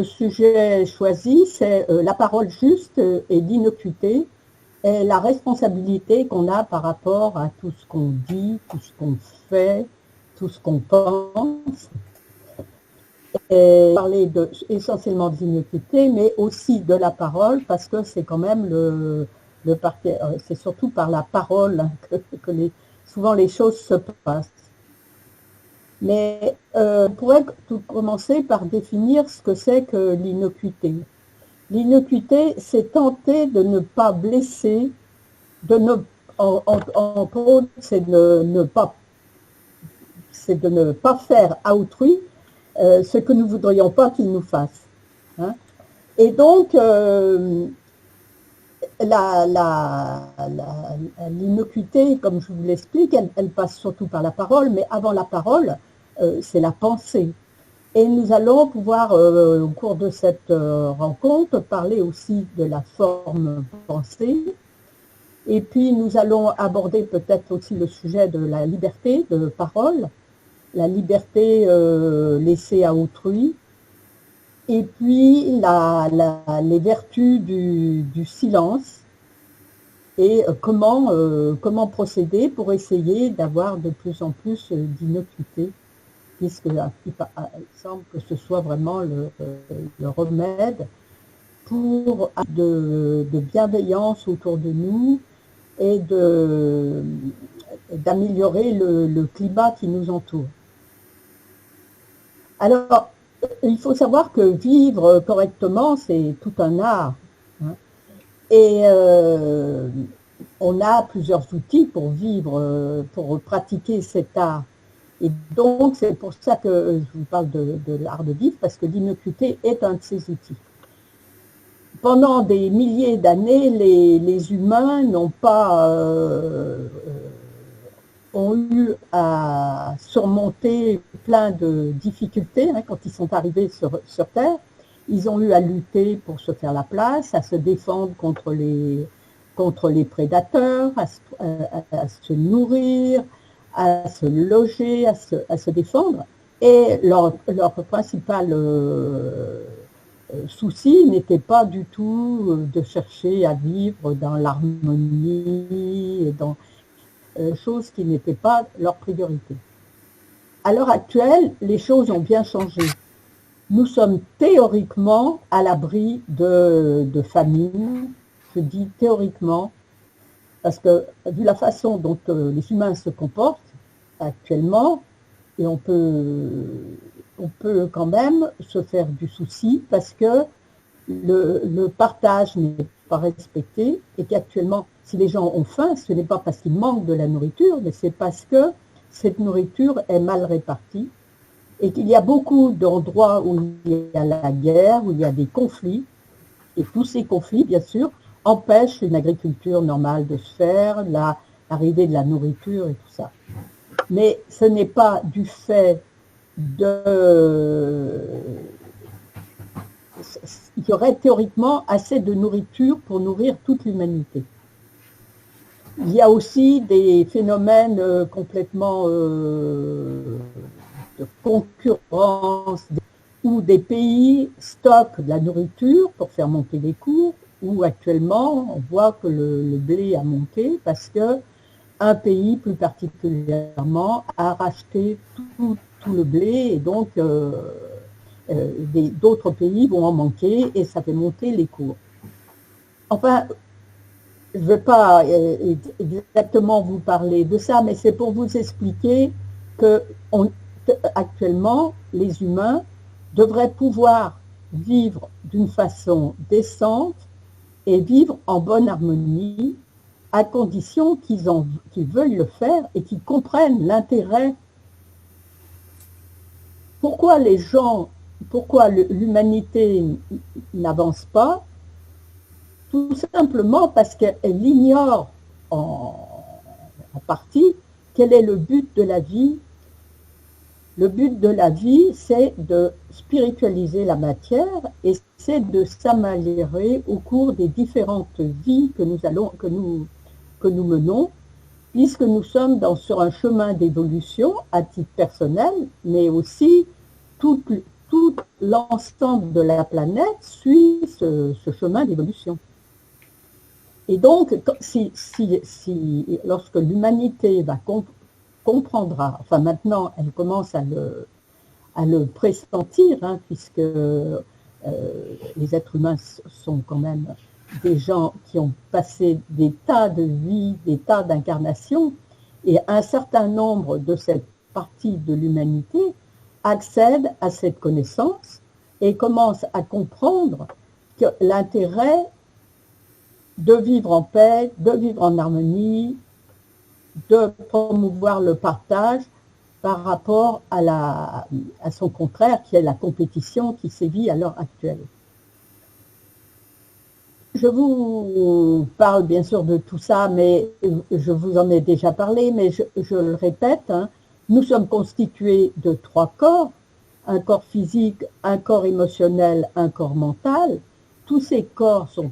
sujet choisi, c'est la parole juste et l'innocuité et la responsabilité qu'on a par rapport à tout ce qu'on dit, tout ce qu'on fait, tout ce qu'on pense. Et parler essentiellement de l'innocuité, mais aussi de la parole, parce que c'est quand même c'est surtout par la parole que souvent les choses se passent. Mais on pourrait tout commencer par définir ce que c'est que l'innocuité. L'innocuité, c'est tenter de ne pas blesser, entre autres, c'est de ne pas faire à autrui ce que nous ne voudrions pas qu'il nous fasse. Hein. Et donc, l'innocuité, comme je vous l'explique, elle passe surtout par la parole, mais avant la parole, c'est la pensée. Et nous allons pouvoir, au cours de cette rencontre, parler aussi de la forme pensée. Et puis, nous allons aborder peut-être aussi le sujet de la liberté de parole, la liberté laissée à autrui, et puis les vertus du silence, et comment procéder pour essayer d'avoir de plus en plus d'innocuité, puisque il semble que ce soit vraiment le remède pour de bienveillance autour de nous et d'améliorer le climat qui nous entoure. Alors, il faut savoir que vivre correctement, c'est tout un art. Hein. Et on a plusieurs outils pour vivre, pour pratiquer cet art. Et donc, c'est pour ça que je vous parle de l'art de vivre, parce que l'innocuité est un de ces outils. Pendant des milliers d'années, les humains ont eu à surmonter plein de difficultés hein, quand ils sont arrivés sur Terre. Ils ont eu à lutter pour se faire la place, à se défendre contre les prédateurs, à se nourrir, à se loger, à se défendre. Et leur principal souci n'était pas du tout de chercher à vivre dans l'harmonie et dans choses qui n'étaient pas leur priorité. À l'heure actuelle, les choses ont bien changé. Nous sommes théoriquement à l'abri de famine. Je dis théoriquement, parce que vu la façon dont les humains se comportent actuellement, et on peut quand même se faire du souci parce que le partage n'est pas respecté et qu'actuellement, si les gens ont faim, ce n'est pas parce qu'ils manquent de la nourriture, mais c'est parce que cette nourriture est mal répartie et qu'il y a beaucoup d'endroits où il y a la guerre, où il y a des conflits, et tous ces conflits, bien sûr, empêchent une agriculture normale de se faire, l'arrivée de la nourriture et tout ça. Mais ce n'est pas du fait il y aurait théoriquement assez de nourriture pour nourrir toute l'humanité. Il y a aussi des phénomènes complètement de concurrence où des pays stockent de la nourriture pour faire monter les cours, où actuellement on voit que le blé a monté parce que un pays plus particulièrement a racheté tout le blé et donc d'autres pays vont en manquer et ça fait monter les cours. Enfin, je ne vais pas exactement vous parler de ça, mais c'est pour vous expliquer que actuellement, les humains devraient pouvoir vivre d'une façon décente et vivre en bonne harmonie à condition qu'ils veuillent le faire et qu'ils comprennent l'intérêt. Pourquoi l'humanité n'avance pas? Tout simplement parce qu'elle ignore en partie quel est le but de la vie. Le but de la vie, c'est de spiritualiser la matière et c'est de s'améliorer au cours des différentes vies que nous menons, puisque nous sommes sur un chemin d'évolution à titre personnel, mais aussi tout l'ensemble de la planète suit ce chemin d'évolution. Et donc, lorsque l'humanité comprendra, enfin maintenant elle commence à le pressentir, hein, puisque les êtres humains sont quand même des gens qui ont passé des tas de vies, des tas d'incarnations, et un certain nombre de cette partie de l'humanité accède à cette connaissance et commence à comprendre que l'intérêt de vivre en paix, de vivre en harmonie, de promouvoir le partage par rapport à son contraire, qui est la compétition qui sévit à l'heure actuelle. Je vous parle bien sûr de tout ça, mais je vous en ai déjà parlé, mais je le répète, hein, nous sommes constitués de 3 corps, un corps physique, un corps émotionnel, un corps mental. Tous ces corps sont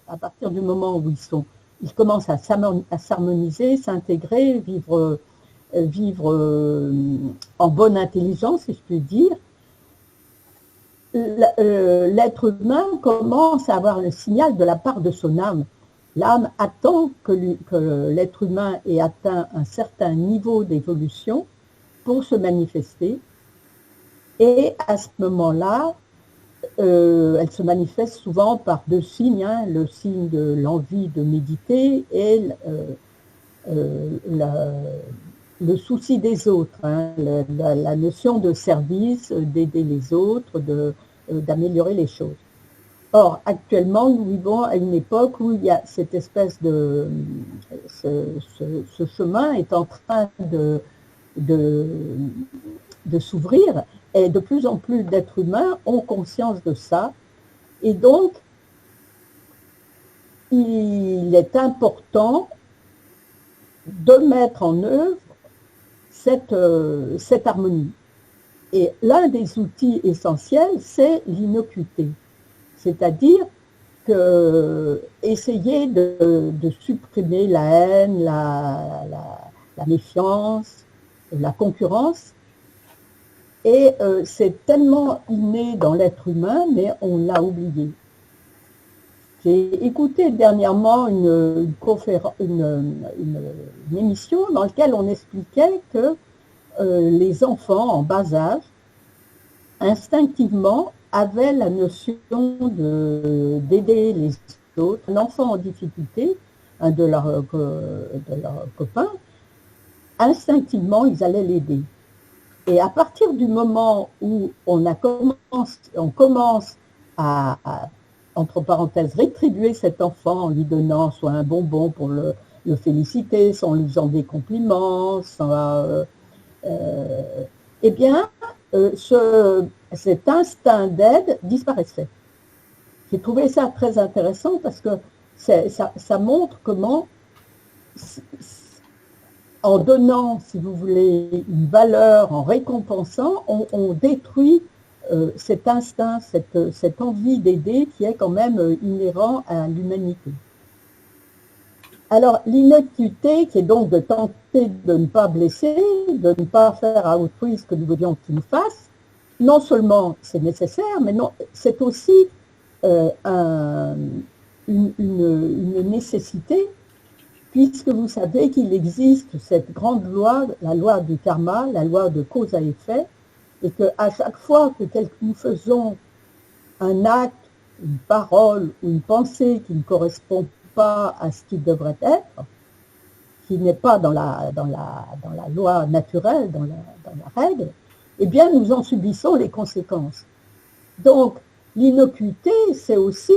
à partir du moment où ils commencent à s'harmoniser, s'intégrer, vivre en bonne intelligence, si je puis dire, l'être humain commence à avoir le signal de la part de son âme. L'âme attend que l'être humain ait atteint un certain niveau d'évolution pour se manifester. Et à ce moment-là, elle se manifeste souvent par 2 signes, hein, le signe de l'envie de méditer et le souci des autres, hein, la notion de service, d'aider les autres, d'améliorer les choses. Or, actuellement, nous vivons à une époque où il y a cette espèce de... Ce chemin est en train de s'ouvrir, et de plus en plus d'êtres humains ont conscience de ça. Et donc, il est important de mettre en œuvre cette harmonie. Et l'un des outils essentiels, c'est l'innocuité. C'est-à-dire essayer de supprimer la haine, la méfiance, la concurrence. Et c'est tellement inné dans l'être humain, mais on l'a oublié. J'ai écouté dernièrement une émission dans laquelle on expliquait que les enfants en bas âge, instinctivement, avaient la notion d'aider les autres. Un enfant en difficulté, un de leurs copains, instinctivement, ils allaient l'aider. Et à partir du moment où on commence à, entre parenthèses, rétribuer cet enfant en lui donnant soit un bonbon pour le féliciter, soit en lui faisant des compliments, soit, eh bien, cet instinct d'aide disparaissait. J'ai trouvé ça très intéressant parce que ça montre comment, en donnant, si vous voulez, une valeur, en récompensant, on détruit cet instinct, cette envie d'aider qui est quand même inhérent à l'humanité. Alors, l'innocuité, qui est donc de tenter de ne pas blesser, de ne pas faire à autrui ce que nous voulions qu'il nous fasse, non seulement c'est nécessaire, mais c'est aussi une nécessité, puisque vous savez qu'il existe cette grande loi, la loi du karma, la loi de cause à effet, et qu'à chaque fois que nous faisons un acte, une parole ou une pensée qui ne correspond pas à ce qu'il devrait être, qui n'est pas dans la loi naturelle, dans la règle, eh bien nous en subissons les conséquences. Donc l'innocuité, c'est aussi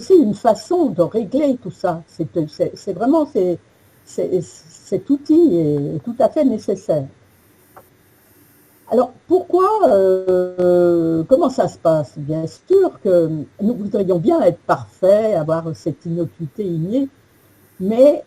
une façon de régler tout ça. C'est vraiment cet outil est tout à fait nécessaire. Alors, pourquoi, comment ça se passe? Bien sûr que nous voudrions bien être parfaits, avoir cette innocuité innée, mais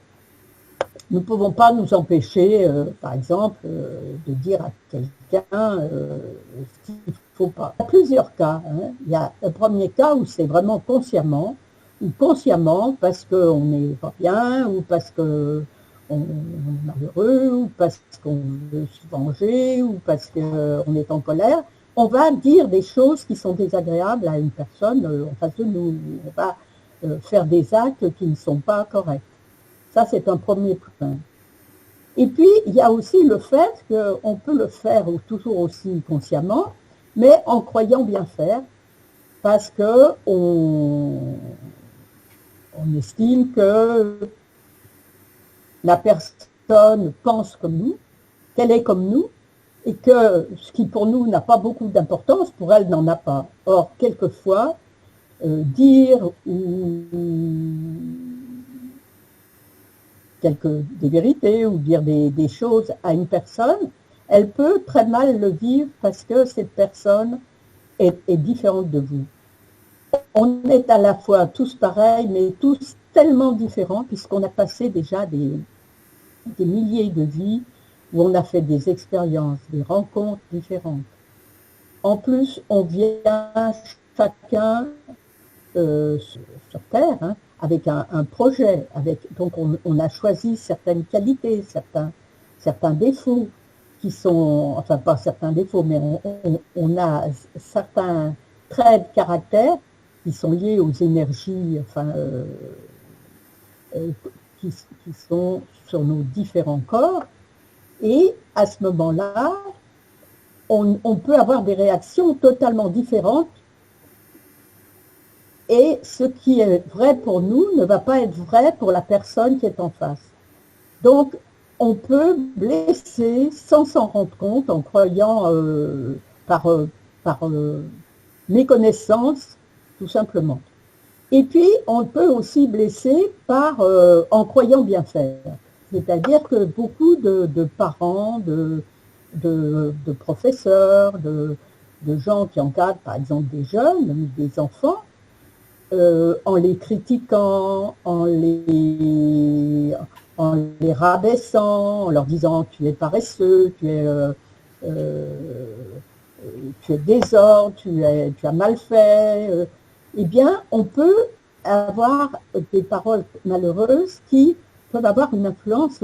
nous ne pouvons pas nous empêcher, par exemple, de dire à quelqu'un ce qu'il ne faut pas. Il y a plusieurs cas. Hein. Il y a un premier cas où c'est vraiment consciemment, ou consciemment parce qu'on n'est pas bien, ou parce que on est malheureux, ou parce qu'on veut se venger, ou parce qu'on est en colère, on va dire des choses qui sont désagréables à une personne en face de nous. On va faire des actes qui ne sont pas corrects. Ça, c'est un premier point. Et puis, il y a aussi le fait qu'on peut le faire toujours aussi consciemment, mais en croyant bien faire, parce qu'on estime que la personne pense comme nous, qu'elle est comme nous, et que ce qui pour nous n'a pas beaucoup d'importance, pour elle n'en a pas. Or, quelquefois, dire des vérités ou dire des choses à une personne, elle peut très mal le vivre parce que cette personne est différente de vous. On est à la fois tous pareils, mais tous tellement différents, puisqu'on a passé déjà des milliers de vies où on a fait des expériences, des rencontres différentes. En plus, on vient chacun sur Terre avec un projet, donc on a choisi certaines qualités, certains défauts qui sont, enfin pas certains défauts, mais on a certains traits de caractère qui sont liés aux énergies, enfin, qui sont sur nos différents corps. Et à ce moment-là, on peut avoir des réactions totalement différentes. Et ce qui est vrai pour nous ne va pas être vrai pour la personne qui est en face. Donc, on peut blesser sans s'en rendre compte en croyant par méconnaissance, tout simplement. Et puis, on peut aussi blesser en croyant bien faire. C'est-à-dire que beaucoup de parents, de professeurs, de gens qui encadrent, par exemple, des jeunes, des enfants, en les critiquant, en les rabaissant, en leur disant tu es paresseux, tu es désordre, tu as mal fait, eh bien, on peut avoir des paroles malheureuses qui peuvent avoir une influence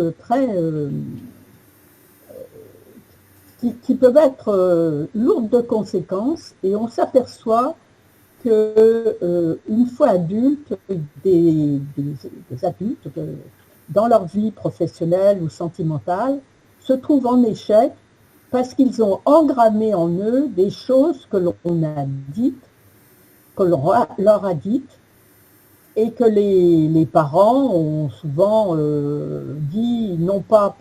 qui peuvent être lourdes de conséquences, et on s'aperçoit que une fois adultes, des adultes dans leur vie professionnelle ou sentimentale se trouvent en échec parce qu'ils ont engrammé en eux des choses que l'on a dites, que l'on leur a dites, et que les parents ont souvent dit, non pas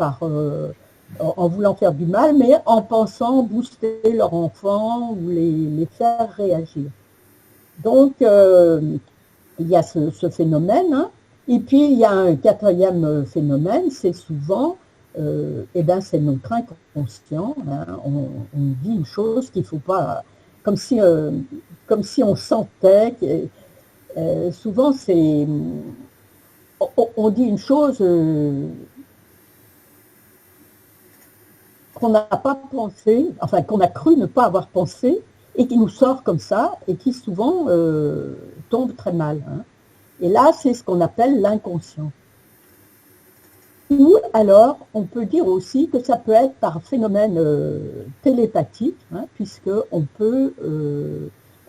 en voulant faire du mal, mais en pensant booster leur enfant ou les faire réagir. Donc, il y a ce phénomène, et puis il y a un quatrième phénomène, c'est souvent, c'est notre inconscient, on dit une chose qu'il ne faut pas, comme si on sentait, souvent c'est, on dit une chose qu'on n'a pas pensé, enfin qu'on a cru ne pas avoir pensé, et qui nous sort comme ça, et qui souvent tombe très mal. Et là, c'est ce qu'on appelle l'inconscient. Ou alors, on peut dire aussi que ça peut être par phénomène télépathique, puisqu'on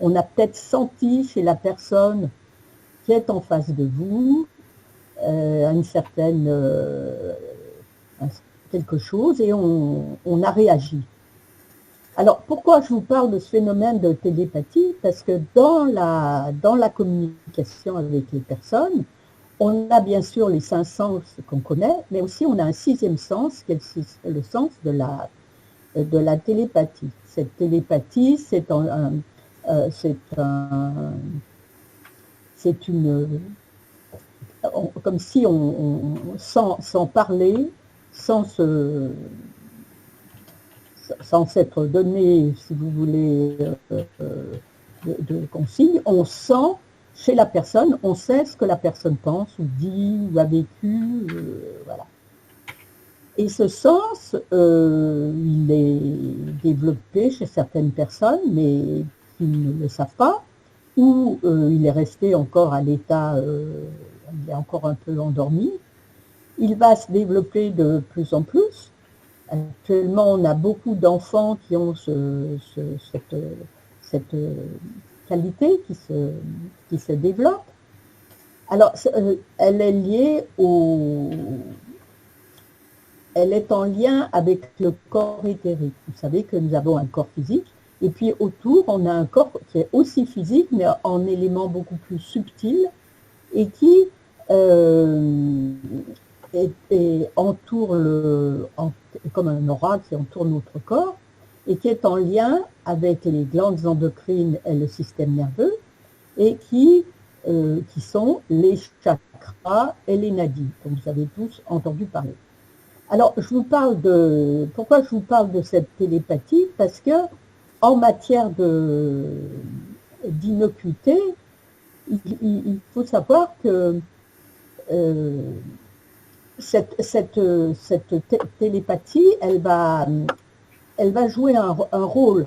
on a peut-être senti chez la personne qui est en face de vous une certaine quelque chose, et on a réagi. Alors, pourquoi je vous parle de ce phénomène de télépathie? Parce que dans la communication avec les personnes, on a bien sûr les 5 sens qu'on connaît, mais aussi on a un 6e sens, qui est le sens de la télépathie. Cette télépathie, c'est comme si sans parler, sans s'être donné, si vous voulez, de consignes, on sent chez la personne, on sait ce que la personne pense ou dit ou a vécu, voilà. Et ce sens, il est développé chez certaines personnes, mais qui ne le savent pas, ou il est resté encore à l'état, il est encore un peu endormi. il va se développer de plus en plus. Actuellement, on a beaucoup d'enfants qui ont cette qualité qui se développe. Alors, elle est liée elle est en lien avec le corps éthérique. Vous savez que nous avons un corps physique, et puis autour, on a un corps qui est aussi physique, mais en éléments beaucoup plus subtils, et qui entoure comme un aura qui entoure notre corps, et qui est en lien avec les glandes endocrines et le système nerveux, et qui sont les chakras et les nadis, dont vous avez tous entendu parler. Alors, pourquoi je vous parle de cette télépathie? Parce que en matière d'innocuité, il faut savoir que cette télépathie, elle va jouer un rôle.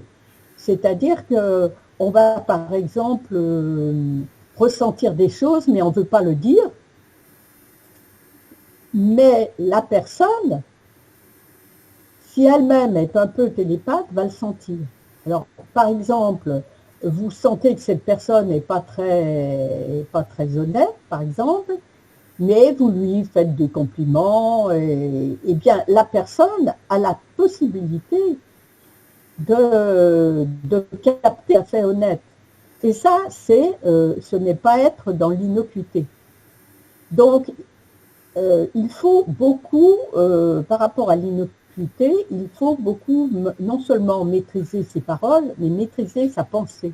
C'est-à-dire qu'on va, par exemple, ressentir des choses, mais on ne veut pas le dire. Mais la personne, si elle-même est un peu télépathe, va le sentir. Alors, par exemple, vous sentez que cette personne n'est pas très honnête, par exemple, mais vous lui faites des compliments, et bien la personne a la possibilité de capter un fait honnête. Et ça, ce n'est pas être dans l'innocuité. Donc, il faut beaucoup, par rapport à l'innocuité, il faut beaucoup non seulement maîtriser ses paroles, mais maîtriser sa pensée.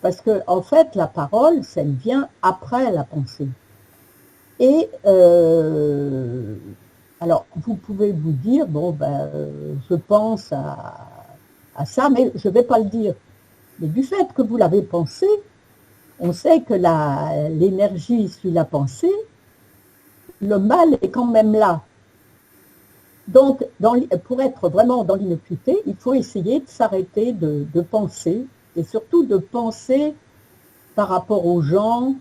Parce que, en fait, la parole, ça vient après la pensée. Et alors, vous pouvez vous dire, bon, ben, je pense à ça, mais je ne vais pas le dire. Mais du fait que vous l'avez pensé, on sait que l'énergie suit la pensée, le mal est quand même là. Donc, pour être vraiment dans l'innocuité, il faut essayer de s'arrêter de penser, et surtout de penser par rapport aux gens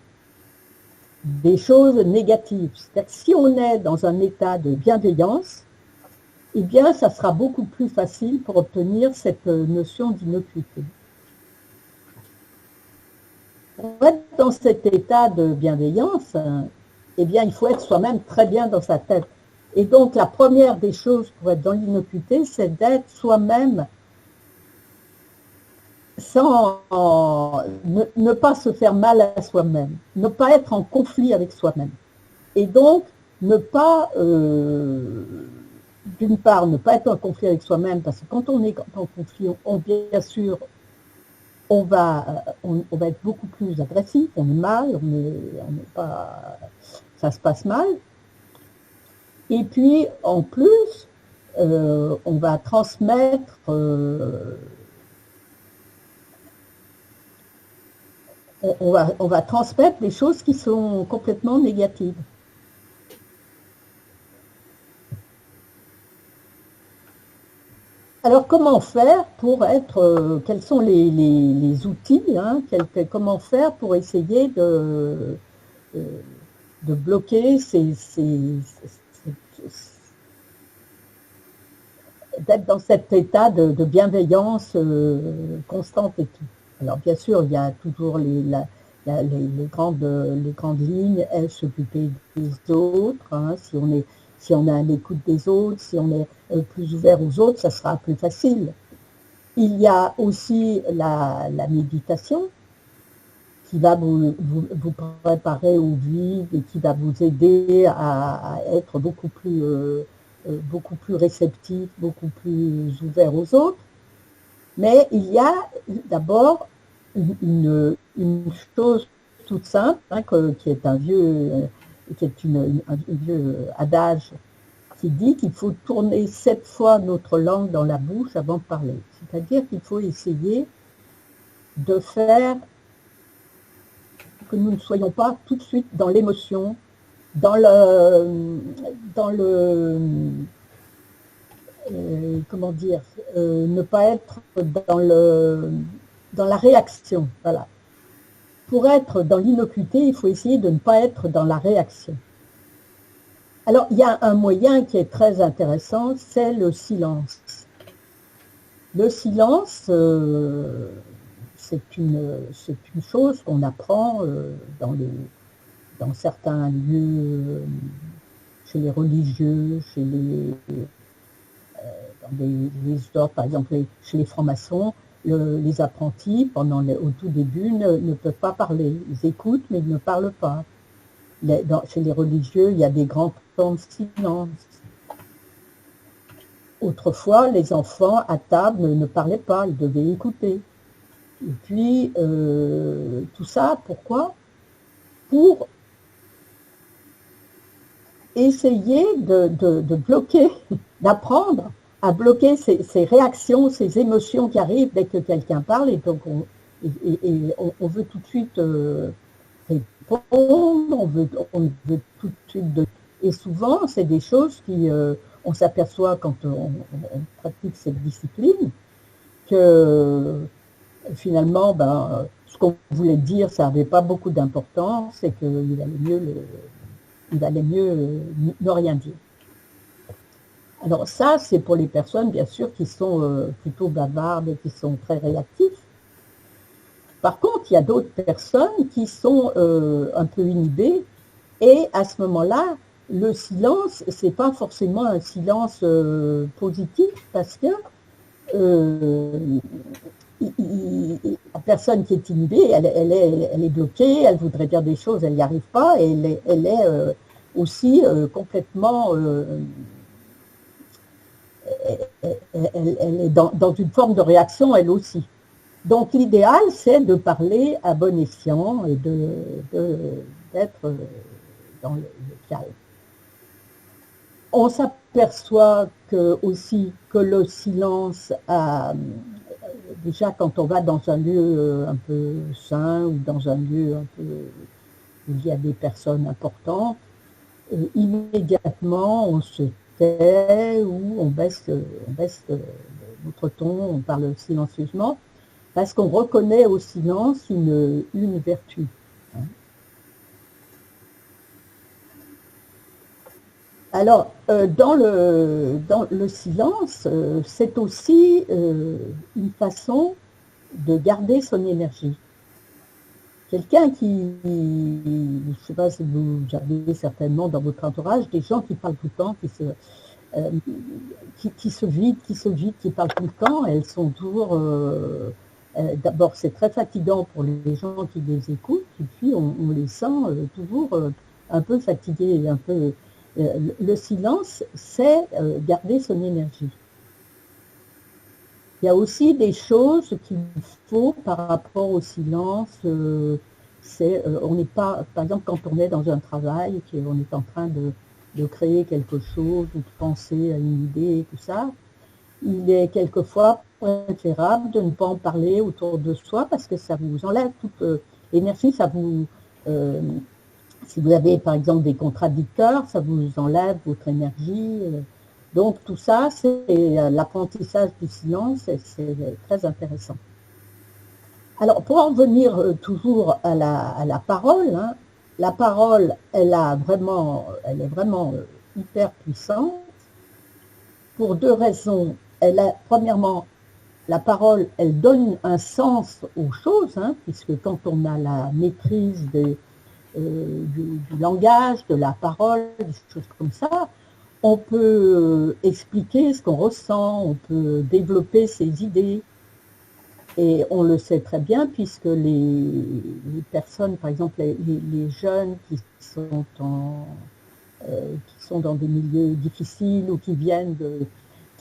des choses négatives. C'est-à-dire que si on est dans un état de bienveillance, eh bien, ça sera beaucoup plus facile pour obtenir cette notion d'innocuité. Pour être dans cet état de bienveillance, eh bien, il faut être soi-même très bien dans sa tête. Et donc, la première des choses pour être dans l'innocuité, c'est d'être soi-même sans ne pas se faire mal à soi-même, ne pas être en conflit avec soi-même. Et donc, ne pas, d'une part, ne pas être en conflit avec soi-même, parce que quand on est en conflit, bien sûr, on va être beaucoup plus agressif, on est mal, on n'est pas, ça se passe mal. Et puis, en plus, on va transmettre on va transmettre des choses qui sont complètement négatives. Alors, comment faire pour être, quels sont les outils, hein, comment faire pour essayer de bloquer d'être dans cet état de bienveillance constante et tout. Alors, bien sûr, il y a toujours les grandes lignes, s'occuper des autres, hein, si on est à l'écoute des autres, si on est plus ouvert aux autres, ça sera plus facile. Il y a aussi la méditation qui va vous préparer au vide et qui va vous aider à être beaucoup plus réceptif, beaucoup plus ouvert aux autres. Mais il y a d'abord une chose toute simple, hein, qui est un vieux adage qui dit qu'il faut tourner 7 fois notre langue dans la bouche avant de parler. C'est-à-dire qu'il faut essayer de faire que nous ne soyons pas tout de suite dans l'émotion, dans le comment dire, ne pas être dans la réaction. Voilà. Pour être dans l'innocuité, il faut essayer de ne pas être dans la réaction. Alors, il y a un moyen qui est très intéressant, c'est le silence. Le silence, c'est une chose qu'on apprend dans certains lieux, chez les religieux, dans les ordres, par exemple chez les francs-maçons, les apprentis, au tout début, ne peuvent pas parler. Ils écoutent, mais ils ne parlent pas. Chez les religieux, il y a des grands temps de silence. Autrefois, les enfants à table ne parlaient pas, ils devaient écouter. Et puis, tout ça, pourquoi? Pour essayer de bloquer, d'apprendre à bloquer ces réactions, ces émotions qui arrivent dès que quelqu'un parle, et donc on veut tout de suite répondre, on veut tout de suite... Et souvent, c'est des choses qui... on s'aperçoit quand on pratique cette discipline que finalement, ce qu'on voulait dire, ça n'avait pas beaucoup d'importance et qu'il valait mieux ne rien dire. Alors ça, c'est pour les personnes, bien sûr, qui sont plutôt bavardes et qui sont très réactifs. Par contre, il y a d'autres personnes qui sont un peu inhibées et à ce moment-là, le silence, ce n'est pas forcément un silence positif parce que la personne qui est inhibée, elle est bloquée, elle voudrait dire des choses, elle n'y arrive pas, et elle est aussi complètement... elle est dans une forme de réaction, elle aussi. Donc l'idéal, c'est de parler à bon escient et d'être dans le calme. On s'aperçoit aussi que le silence, déjà quand on va dans un lieu un peu sain ou dans un lieu un peu où il y a des personnes importantes, immédiatement on se tait ou on baisse notre ton, on parle silencieusement, parce qu'on reconnaît au silence une vertu. Alors, dans le silence, c'est aussi une façon de garder son énergie. Quelqu'un qui, je ne sais pas si vous avez certainement dans votre entourage des gens qui parlent tout le temps, qui se vident, qui parlent tout le temps, elles sont toujours... D'abord, c'est très fatigant pour les gens qui les écoutent, et puis on les sent toujours un peu fatigués, un peu... Le silence, c'est garder son énergie. Il y a aussi des choses qu'il faut par rapport au silence. On n'est pas, par exemple, quand on est dans un travail, qu'on est en train de créer quelque chose ou de penser à une idée, tout ça, il est quelquefois préférable de ne pas en parler autour de soi parce que ça vous enlève toute l'énergie, ça vous... si vous avez par exemple des contradicteurs, ça vous enlève votre énergie. Donc tout ça, c'est l'apprentissage du silence, c'est très intéressant. Alors pour en venir toujours à la parole, la parole, elle est vraiment hyper puissante pour deux raisons. Premièrement, la parole, elle donne un sens aux choses, puisque quand on a la maîtrise du langage, de la parole, des choses comme ça, on peut expliquer ce qu'on ressent, on peut développer ses idées. Et on le sait très bien puisque les personnes, par exemple les jeunes qui sont dans des milieux difficiles ou qui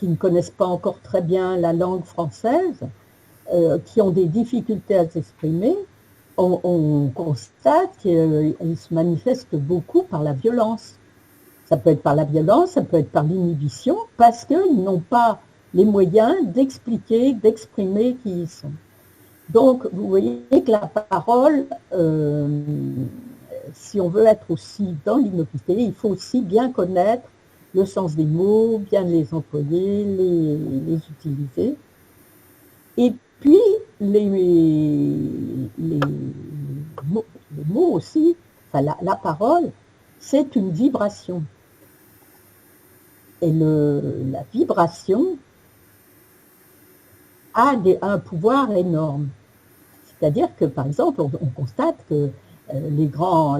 ne connaissent pas encore très bien la langue française, qui ont des difficultés à s'exprimer, on constate qu'ils se manifestent beaucoup par la violence. Ça peut être par la violence, ça peut être par l'inhibition, parce qu'ils n'ont pas les moyens d'expliquer, d'exprimer qui ils sont. Donc, vous voyez que la parole, si on veut être aussi dans l'innocuité, il faut aussi bien connaître le sens des mots, bien les employer, les utiliser. Et puis, les mots aussi, enfin la parole, c'est une vibration. la vibration a un pouvoir énorme. C'est-à-dire que, par exemple, on constate que les grands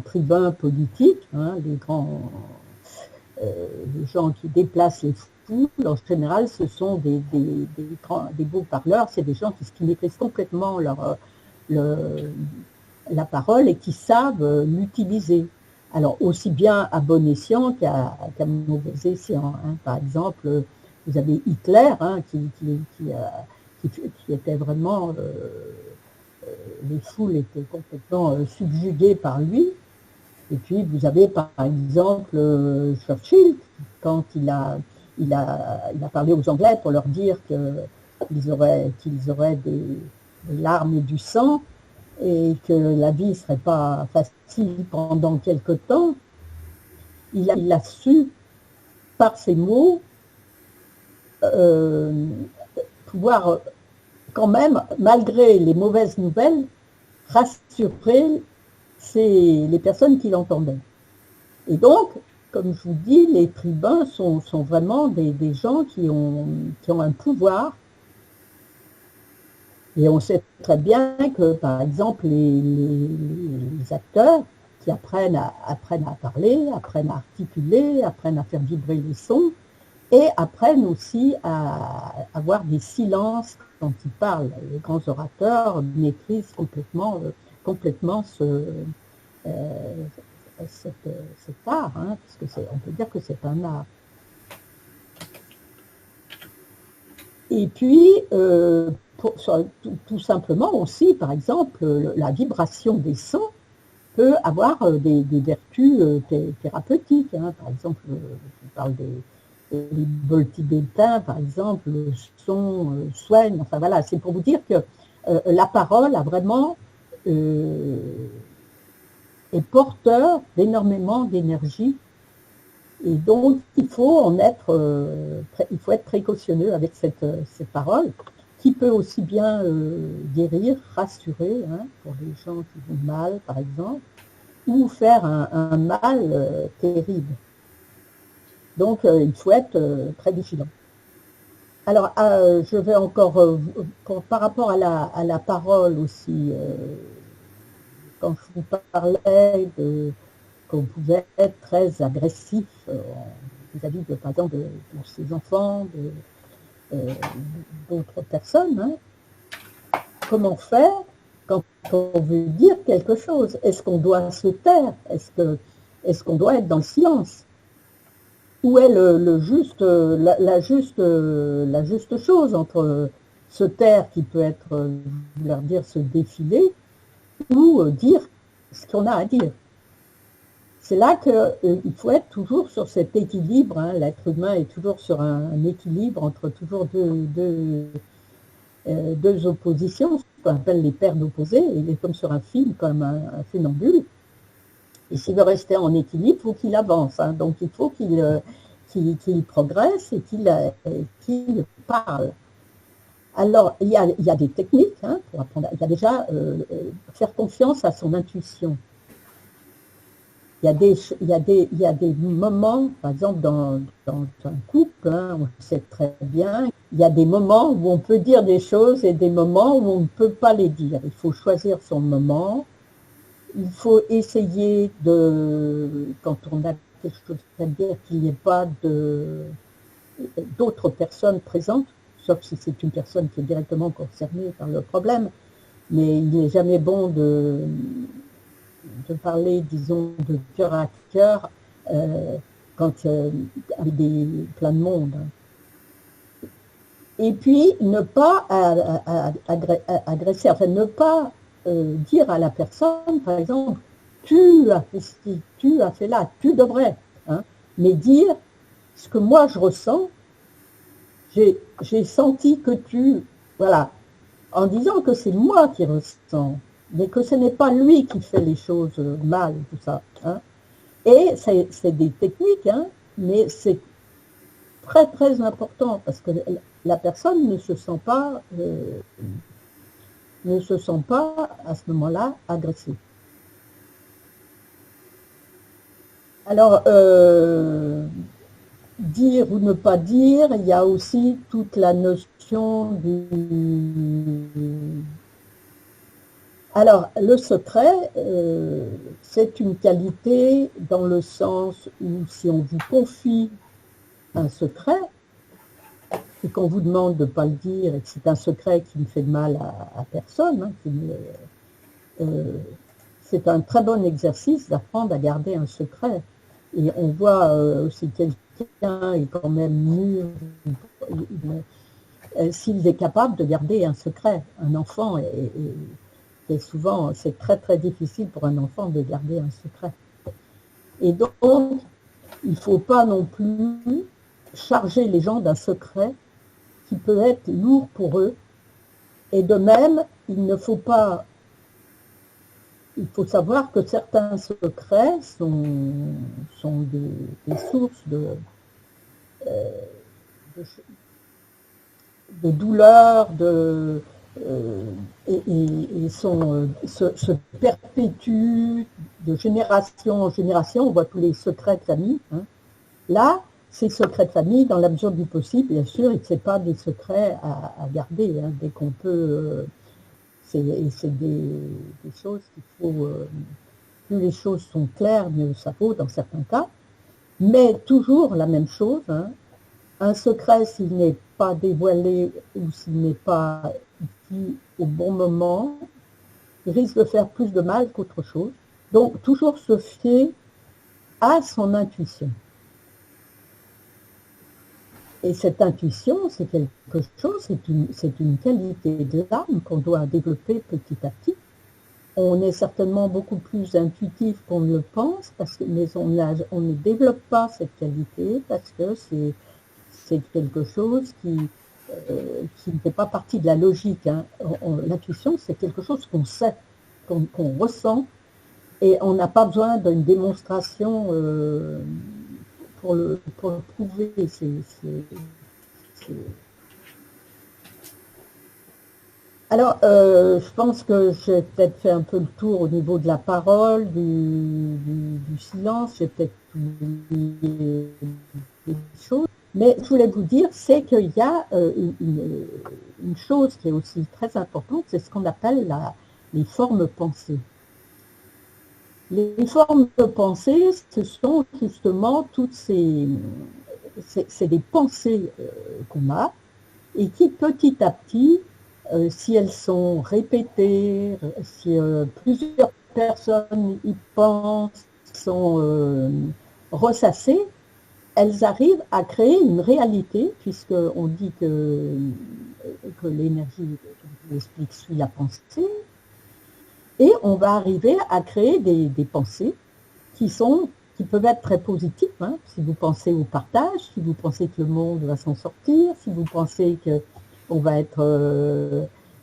tribuns politiques, hein, les gens qui déplacent les foules, en général, ce sont des beaux parleurs, c'est des gens qui maîtrisent complètement la parole et qui savent l'utiliser. Alors, aussi bien à bon escient qu'à mauvais escient. Hein. Par exemple, vous avez Hitler, hein, qui était vraiment... les foules étaient complètement subjuguées par lui. Et puis, vous avez par exemple Churchill, quand il a parlé aux Anglais pour leur dire qu'ils auraient des larmes et du sang, et que la vie ne serait pas facile pendant quelque temps, il a su, par ses mots, pouvoir quand même, malgré les mauvaises nouvelles, rassurer les personnes qui l'entendaient. Et donc, comme je vous dis, les tribuns sont vraiment des gens qui ont un pouvoir. Et on sait très bien que, par exemple, les acteurs qui apprennent à parler, apprennent à articuler, apprennent à faire vibrer les sons, et apprennent aussi à avoir des silences quand ils parlent. Les grands orateurs maîtrisent complètement cet art, hein, parce que on peut dire que c'est un art. Et puis, tout simplement aussi, par exemple, la vibration des sons peut avoir des vertus thérapeutiques. Hein. Par exemple, je parle des bols tibétains, par exemple, le son soigne. Enfin voilà, c'est pour vous dire que la parole a vraiment est porteur d'énormément d'énergie. Et donc, il faut être précautionneux avec cette parole, qui peut aussi bien guérir, rassurer, hein, pour les gens qui vont mal, par exemple, ou faire un mal terrible. Donc, il faut être très vigilant. Alors, je vais encore, par rapport à la parole aussi, quand je vous parlais qu'on pouvait être très agressif vis-à-vis, par exemple, de ses enfants, d'autres personnes, hein. Comment faire quand on veut dire quelque chose? Est-ce qu'on doit se taire? Est-ce qu'on doit être dans le silence? Où est la juste chose entre se taire, qui peut être, vouloir dire se défiler, ou dire ce qu'on a à dire? C'est là qu'il faut être toujours sur cet équilibre. Hein. L'être humain est toujours sur un équilibre entre toujours deux oppositions, ce qu'on appelle les paires d'opposés. Il est comme sur un fil, comme un funambule. Et s'il veut rester en équilibre, il faut qu'il avance. Hein. Donc il faut qu'il progresse et qu'il parle. Alors, il y a des techniques, hein, pour apprendre. Il y a déjà faire confiance à son intuition. Il y a des moments, par exemple dans un couple, hein, on sait très bien, il y a des moments où on peut dire des choses et des moments où on ne peut pas les dire. Il faut choisir son moment. Il faut essayer quand on a quelque chose à dire, qu'il n'y ait pas d'autres personnes présentes, sauf si c'est une personne qui est directement concernée par le problème. Mais il n'est jamais bon de parler, disons, de cœur à cœur avec plein de monde. Et puis, ne pas agresser, enfin, ne pas dire à la personne, par exemple, tu as fait ci, tu as fait là, tu devrais, hein, mais dire ce que moi je ressens, j'ai senti que voilà, en disant que c'est moi qui ressens, mais que ce n'est pas lui qui fait les choses mal, tout ça. Hein. Et c'est des techniques, hein, mais c'est très très important, parce que la personne ne se sent pas à ce moment-là agressée. Alors, dire ou ne pas dire, il y a aussi toute la notion du... Alors, le secret, c'est une qualité dans le sens où si on vous confie un secret, et qu'on vous demande de ne pas le dire, et que c'est un secret qui ne fait de mal à personne, hein, c'est un très bon exercice d'apprendre à garder un secret. Et on voit si quelqu'un est quand même mûr, s'il est capable de garder un secret. Un enfant, et souvent, c'est très très difficile pour un enfant de garder un secret. Et donc, il ne faut pas non plus charger les gens d'un secret qui peut être lourd pour eux. Et de même, il faut savoir que certains secrets sont des sources de douleur, et se perpétuent de génération en génération. On voit tous les secrets de famille. Hein. Là, ces secrets de famille, dans la mesure du possible, bien sûr, ce n'est pas des secrets à garder. Hein, dès qu'on peut, c'est des choses qu'il faut. Plus les choses sont claires, mieux ça vaut dans certains cas. Mais toujours la même chose. Hein, un secret, s'il n'est pas dévoilé ou s'il n'est pas dit au bon moment, il risque de faire plus de mal qu'autre chose. Donc, toujours se fier à son intuition. Et cette intuition, c'est quelque chose, c'est une qualité de l'âme qu'on doit développer petit à petit. On est certainement beaucoup plus intuitif qu'on ne le pense, mais on ne développe pas cette qualité parce que c'est quelque chose qui ne fait pas partie de la logique. Hein. L'intuition, c'est quelque chose qu'on sait, qu'on ressent, et on n'a pas besoin d'une démonstration pour le prouver. Alors, je pense que j'ai peut-être fait un peu le tour au niveau de la parole, du silence, j'ai peut-être oublié des choses. Mais je voulais vous dire, c'est qu'il y a une chose qui est aussi très importante, c'est ce qu'on appelle les formes pensées. Les formes de pensée, ce sont justement toutes c'est des pensées qu'on a et qui petit à petit, si elles sont répétées, si plusieurs personnes y pensent, sont ressassées, elles arrivent à créer une réalité, puisqu'on dit que l'énergie, je vous l'explique, suit la pensée, et on va arriver à créer des pensées qui peuvent être très positives. Hein. Si vous pensez au partage, si vous pensez que le monde va s'en sortir, si vous pensez qu'on va être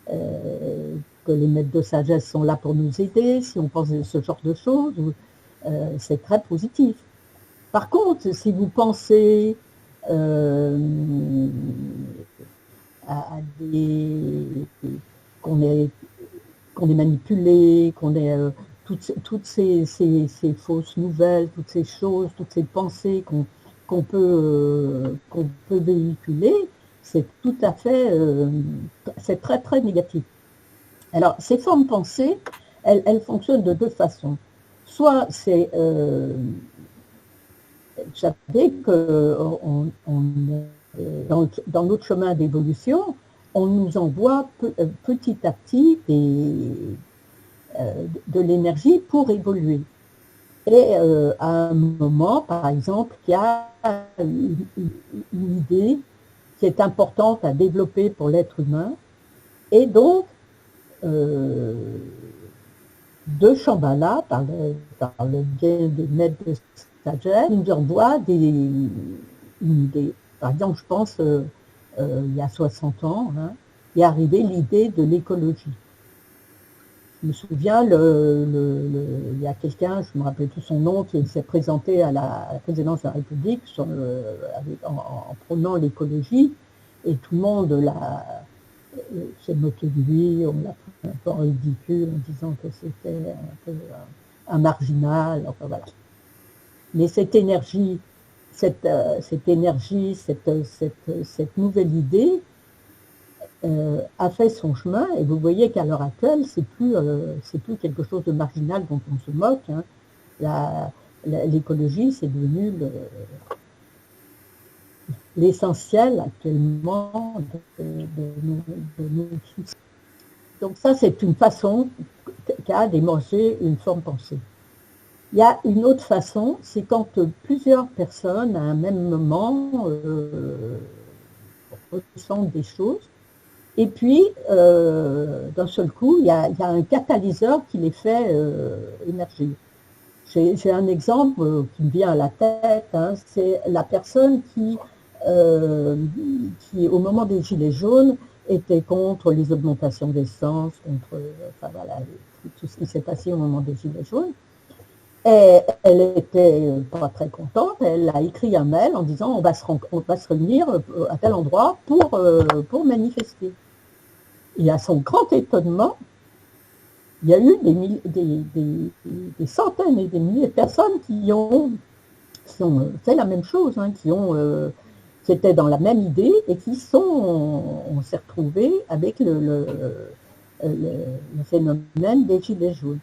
que les maîtres de sagesse sont là pour nous aider, si on pense ce genre de choses, c'est très positif. Par contre, si vous pensez à qu'on est manipulé, qu'on est toutes ces fausses nouvelles, toutes ces choses, toutes ces pensées qu'on peut véhiculer, c'est tout à fait, c'est très très négatif. Alors, ces formes pensées, elles fonctionnent de deux façons. Soit c'est, vous savez que dans notre chemin d'évolution, on nous envoie petit à petit de l'énergie pour évoluer. Et à un moment, par exemple, il y a une idée qui est importante à développer pour l'être humain, et donc de Shambhala, par le biais des maîtres de sagesse, nous envoie une idée. Par exemple, je pense, il y a 60 ans, hein, est arrivée l'idée de l'écologie. Je me souviens, il y a quelqu'un, je ne me rappelle plus son nom, qui s'est présenté à la présidence de la République en prônant l'écologie, et tout le monde s'est moqué de lui, on l'a pris un peu en ridicule en disant que c'était un peu un marginal, enfin voilà. Mais cette énergie, cette énergie, cette nouvelle idée a fait son chemin, et vous voyez qu'à l'heure actuelle, c'est plus quelque chose de marginal dont on se moque. Hein. L'écologie, c'est devenu l'essentiel actuellement de nos soucis. Donc ça, c'est une façon qu'a d'émerger une forme pensée. Il y a une autre façon, c'est quand plusieurs personnes à un même moment ressentent des choses, et puis d'un seul coup, il y a un catalyseur qui les fait émerger. J'ai un exemple qui me vient à la tête, hein, c'est la personne qui, au moment des Gilets jaunes, était contre les augmentations d'essence, contre enfin, voilà, tout ce qui s'est passé au moment des Gilets jaunes. Et elle était pas très contente, elle a écrit un mail en disant on va se réunir à tel endroit pour manifester. Et à son grand étonnement, il y a eu des centaines et des milliers de personnes qui ont fait la même chose, hein, qui étaient dans la même idée et on s'est retrouvés avec le phénomène des Gilets jaunes.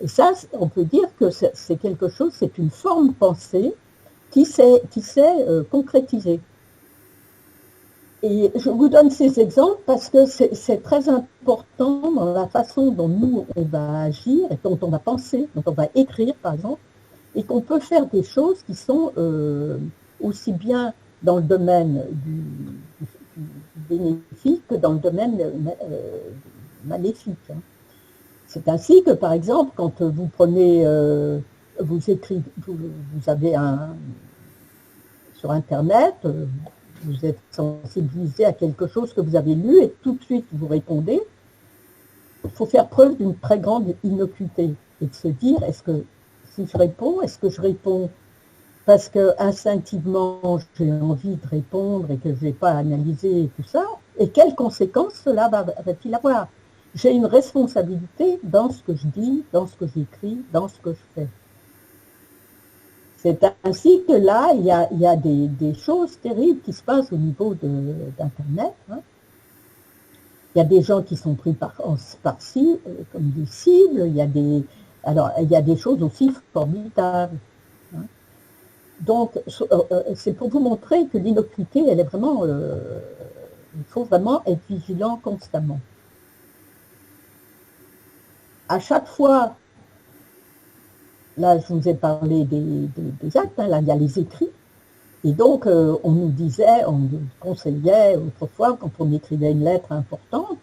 Et ça, on peut dire que c'est quelque chose, c'est une forme pensée qui s'est concrétisée. Et je vous donne ces exemples parce que c'est très important dans la façon dont nous, on va agir, et dont on va penser, dont on va écrire, par exemple, et qu'on peut faire des choses qui sont aussi bien dans le domaine du bénéfique que dans le domaine maléfique. Hein. C'est ainsi que, par exemple, quand vous prenez, vous avez sur Internet, vous êtes sensibilisé à quelque chose que vous avez lu et tout de suite vous répondez, il faut faire preuve d'une très grande innocuité et de se dire, si je réponds, est-ce que je réponds parce que instinctivement j'ai envie de répondre et que je n'ai pas analysé tout ça, et quelles conséquences cela va-t-il avoir? J'ai une responsabilité dans ce que je dis, dans ce que j'écris, dans ce que je fais. C'est ainsi que là, il y a des choses terribles qui se passent au niveau d'Internet. Hein. Il y a des gens qui sont pris comme des cibles. Il y a des choses aussi formidables. Hein. Donc, c'est pour vous montrer que l'innocuité, elle est vraiment... il faut vraiment être vigilant constamment. À chaque fois, là je vous ai parlé des actes, hein, là il y a les écrits, et donc on nous conseillait autrefois quand on écrivait une lettre importante,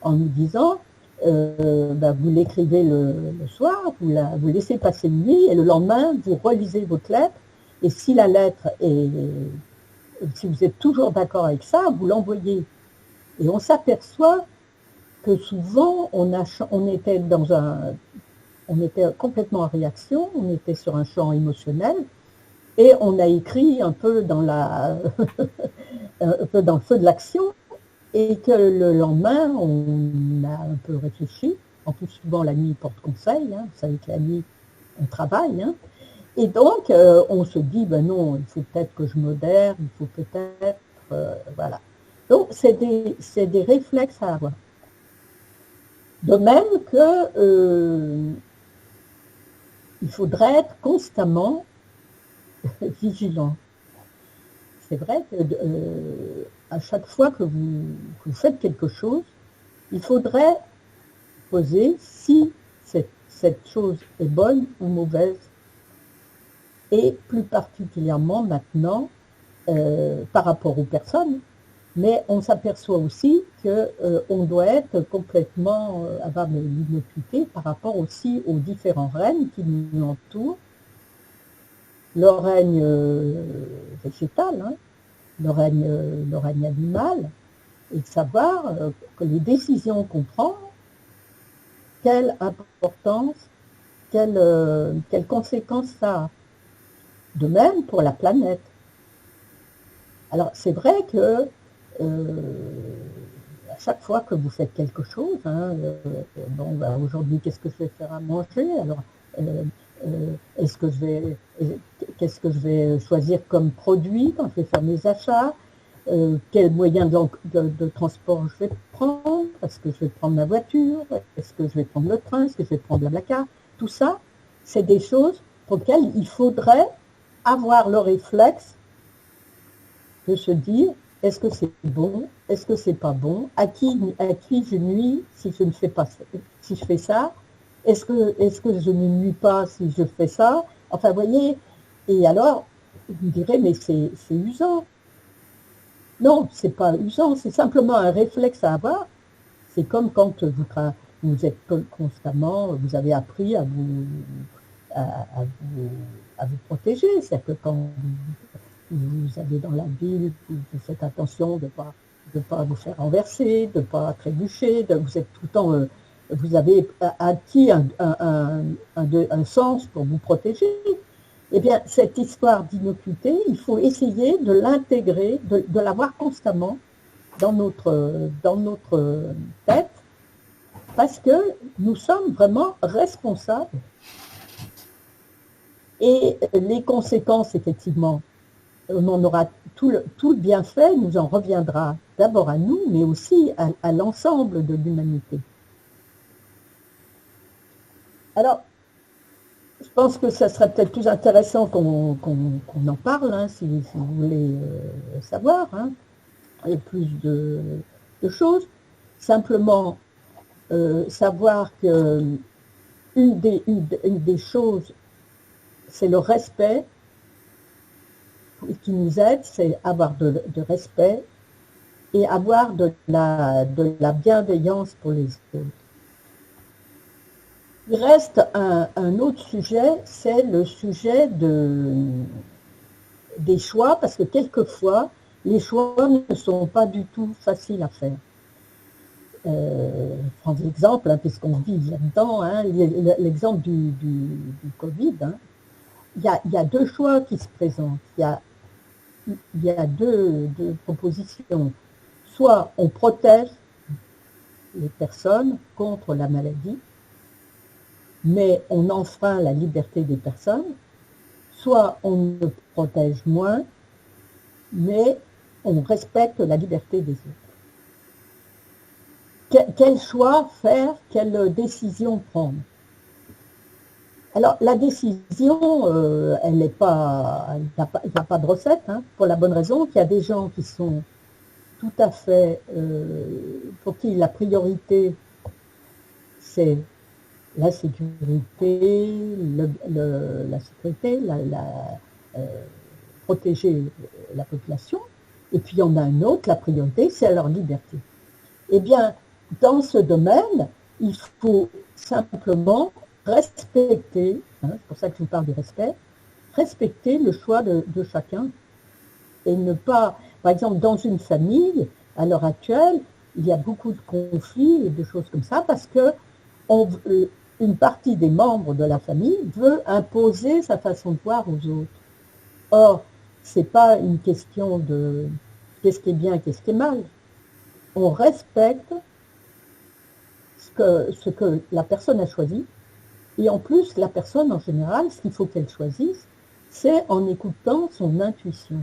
en nous disant, vous l'écrivez le soir, vous laissez passer une nuit, et le lendemain vous relisez votre lettre, et si la lettre si vous êtes toujours d'accord avec ça, vous l'envoyez. Et on s'aperçoit que souvent on était complètement en réaction, on était sur un champ émotionnel et on a écrit un peu dans un peu dans le feu de l'action, et que le lendemain on a un peu réfléchi. En plus, souvent la nuit porte conseil, hein, vous savez que la nuit on travaille, hein, et donc on se dit non, il faut peut-être que je modère, il faut peut-être voilà. Donc c'est des réflexes à avoir. De même que il faudrait être constamment vigilant. C'est vrai que à chaque fois que vous faites quelque chose, il faudrait poser si cette chose est bonne ou mauvaise, et plus particulièrement maintenant par rapport aux personnes. Mais on s'aperçoit aussi qu'on doit être complètement, avoir de l'innocuité par rapport aussi aux différents règnes qui nous entourent. Le règne végétal, hein, le règne animal, et de savoir que les décisions qu'on prend, quelle importance, quelles conséquences ça a. De même pour la planète. Alors c'est vrai que à chaque fois que vous faites quelque chose, hein, aujourd'hui qu'est-ce que je vais faire à manger, alors est-ce que qu'est-ce que je vais choisir comme produit quand je vais faire mes achats, quel moyen de transport je vais prendre, est-ce que je vais prendre ma voiture, est-ce que je vais prendre le train, est-ce que je vais prendre la carte, tout ça, c'est des choses pour lesquelles il faudrait avoir le réflexe de se dire, est-ce que c'est bon, est-ce que c'est pas bon, à qui je nuis si je ne fais pas ça, si je fais ça, est-ce que je ne nuis pas si je fais ça, enfin vous voyez, et alors vous me direz mais c'est usant. Non, c'est pas usant, c'est simplement un réflexe à avoir. C'est comme quand vous êtes constamment, vous avez appris à vous protéger. C'est que quand vous allez dans la ville, vous faites attention de ne pas vous faire renverser, de ne pas trébucher, vous êtes tout le temps, vous avez acquis un sens pour vous protéger. Eh bien, cette histoire d'innocuité, il faut essayer de l'intégrer, de l'avoir constamment dans notre tête, parce que nous sommes vraiment responsables. Et les conséquences, effectivement, on en aura tout le bienfait nous en reviendra d'abord à nous, mais aussi à l'ensemble de l'humanité. Alors, je pense que ça serait peut-être plus intéressant qu'on en parle, hein, si vous voulez savoir, hein, et plus de choses. Simplement, savoir que une des choses, c'est le respect qui nous aide, c'est avoir de respect et avoir de la bienveillance pour les autres. Il reste un autre sujet, c'est le sujet des choix, parce que quelquefois, les choix ne sont pas du tout faciles à faire. Prends l'exemple, hein, puisqu'on vit là-dedans, hein, l'exemple du Covid. Hein. Il y a deux choix qui se présentent. Il y a deux propositions. Soit on protège les personnes contre la maladie, mais on enfreint la liberté des personnes, soit on ne protège moins, mais on respecte la liberté des autres. Quel choix faire, quelle décision prendre? Alors la décision, il n'y a pas de recette, hein, pour la bonne raison qu'il y a des gens qui sont tout à fait, pour qui la priorité c'est la sécurité, protéger la population, et puis il y en a un autre, la priorité, c'est leur liberté. Eh bien, dans ce domaine, il faut simplement respecter, hein, c'est pour ça que je vous parle du respect, respecter le choix de chacun, et ne pas, par exemple, dans une famille, à l'heure actuelle, il y a beaucoup de conflits et de choses comme ça, parce que une partie des membres de la famille veut imposer sa façon de voir aux autres. Or, ce n'est pas une question de qu'est-ce qui est bien, qu'est-ce qui est mal. On respecte ce que la personne a choisi, et en plus, la personne, en général, ce qu'il faut qu'elle choisisse, c'est en écoutant son intuition.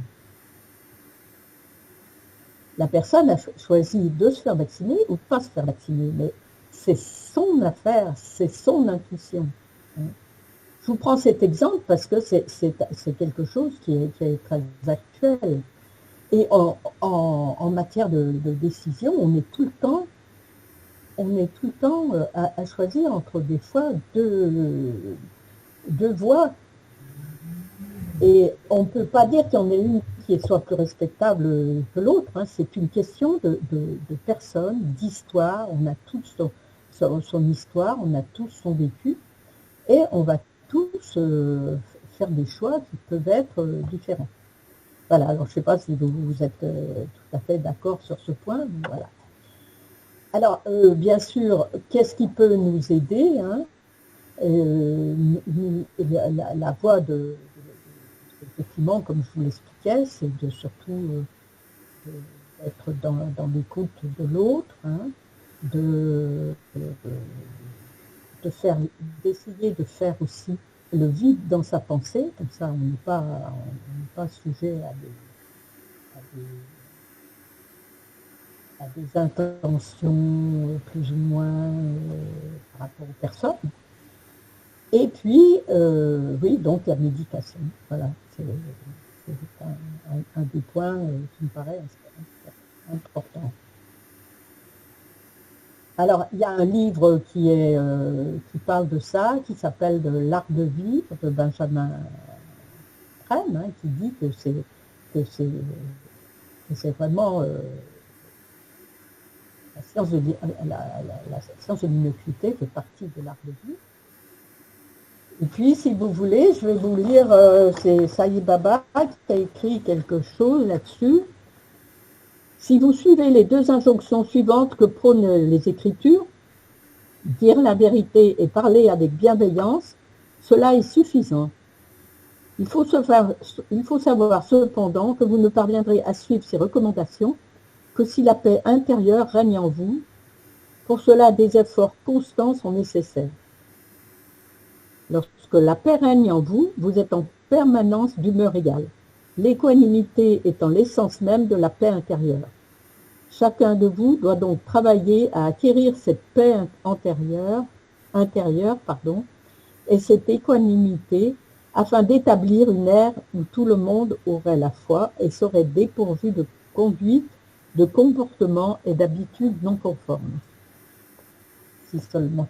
La personne a choisi de se faire vacciner ou de ne pas se faire vacciner, mais c'est son affaire, c'est son intuition. Je vous prends cet exemple parce que c'est quelque chose qui est très actuel. Et en matière de décision, on est tout le temps à choisir entre des fois deux voies. Et on ne peut pas dire qu'il y en ait une qui soit plus respectable que l'autre. Hein. C'est une question de personne, d'histoire. On a tous son histoire, on a tous son vécu. Et on va tous faire des choix qui peuvent être différents. Voilà, alors je ne sais pas si vous êtes tout à fait d'accord sur ce point. Voilà. Alors, bien sûr, qu'est-ce qui peut nous aider, hein, la voie effectivement, comme je vous l'expliquais, c'est de surtout être dans l'écoute de l'autre, hein, d'essayer de faire aussi le vide dans sa pensée, comme ça on n'est pas sujet à des intentions plus ou moins par rapport aux personnes. Et puis, oui, donc la méditation, voilà, c'est un des points qui me paraît important. Alors, il y a un livre qui parle de ça, qui s'appelle L'art de vivre, de Benjamin Crème, hein, qui dit que c'est vraiment la science de l'innocuité fait partie de l'art de vivre. Et puis, si vous voulez, je vais vous lire, c'est Sai Baba qui a écrit quelque chose là-dessus. Si vous suivez les deux injonctions suivantes que prônent les Écritures, dire la vérité et parler avec bienveillance, cela est suffisant. Il faut savoir cependant que vous ne parviendrez à suivre ces recommandations que si la paix intérieure règne en vous. Pour cela, des efforts constants sont nécessaires. Lorsque la paix règne en vous, vous êtes en permanence d'humeur égale, l'équanimité étant l'essence même de la paix intérieure. Chacun de vous doit donc travailler à acquérir cette paix intérieure, et cette équanimité afin d'établir une ère où tout le monde aurait la foi et serait dépourvu de conduite, de comportement et d'habitudes non conformes. Si seulement.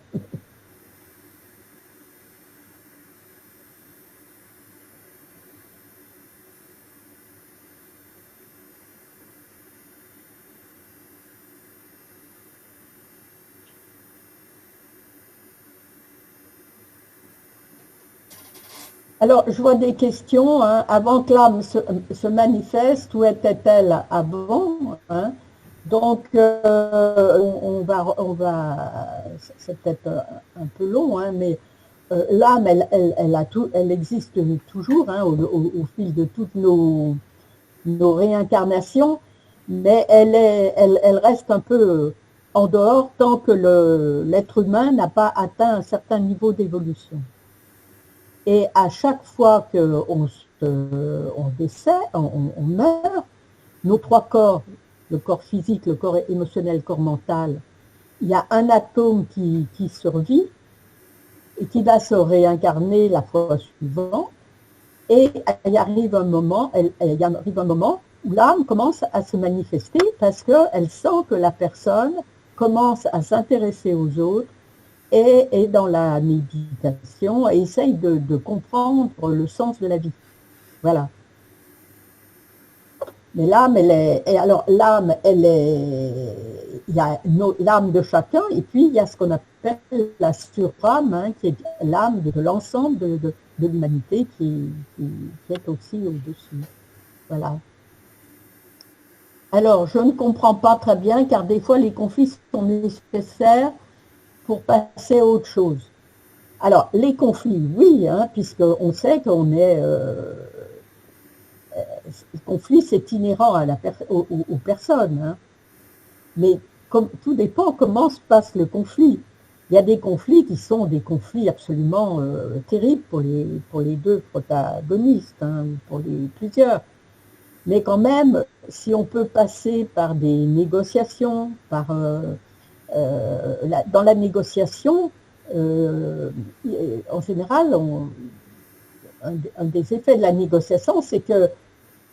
Alors, je vois des questions. Hein. Avant que l'âme se manifeste, où était-elle avant, hein? Donc, on va c'est peut-être un peu long, hein, mais l'âme, elle existe toujours, hein, au fil de toutes nos réincarnations, mais elle reste un peu en dehors tant que l'être humain n'a pas atteint un certain niveau d'évolution. Et à chaque fois qu'on décède, on meurt, nos trois corps, le corps physique, le corps émotionnel, le corps mental, il y a un atome qui survit et qui va se réincarner la fois suivante. Et il arrive un moment où l'âme commence à se manifester parce qu'elle sent que la personne commence à s'intéresser aux autres, et dans la méditation, et essaye de comprendre le sens de la vie. Voilà. Mais l'âme, il y a l'âme de chacun, et puis il y a ce qu'on appelle la surâme, hein, qui est l'âme de l'ensemble de l'humanité qui est aussi au-dessus. Voilà. Alors, je ne comprends pas très bien, car des fois les conflits sont nécessaires pour passer à autre chose. Alors, les conflits, oui, hein, puisqu'on sait qu'on est... le conflit, c'est inhérent à aux personnes. Hein. Mais tout dépend comment se passe le conflit. Il y a des conflits qui sont des conflits absolument terribles pour les deux protagonistes, hein, pour plusieurs. Mais quand même, si on peut passer par des négociations, dans la négociation, en général, un des effets de la négociation, c'est que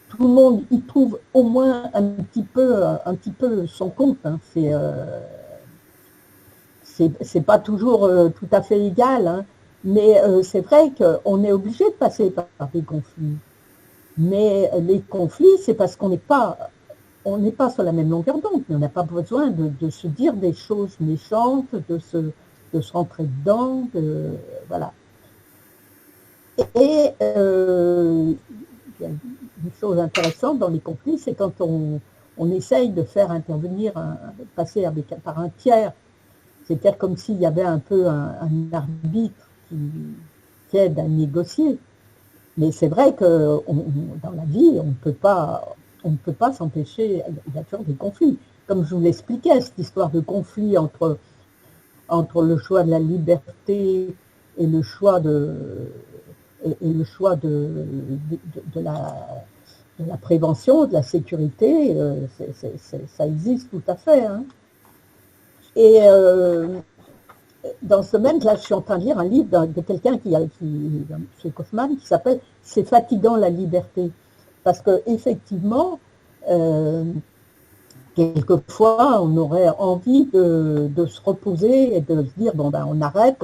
tout le monde y trouve au moins un petit peu son compte. Hein. C'est pas toujours tout à fait égal, hein. Mais c'est vrai qu'on est obligé de passer par des conflits. Mais les conflits, c'est parce qu'on n'est pas sur la même longueur d'onde. On n'a pas besoin de se dire des choses méchantes, de se rentrer dedans, voilà. Et il y a une chose intéressante dans les conflits, c'est quand on essaye de faire intervenir, passer par un tiers, c'est-à-dire comme s'il y avait un peu un arbitre qui aide à négocier. Mais c'est vrai que dans la vie, on ne peut pas s'empêcher, il y a toujours des conflits. Comme je vous l'expliquais, cette histoire de conflit entre le choix de la liberté et le choix de et le choix de la prévention, de la sécurité, ça existe tout à fait. Hein. Et dans ce domaine, là, je suis en train de lire un livre de quelqu'un M. Kaufmann, qui s'appelle « C'est fatigant la liberté ». Parce qu'effectivement, quelquefois, on aurait envie de se reposer et de se dire, bon, ben, on arrête,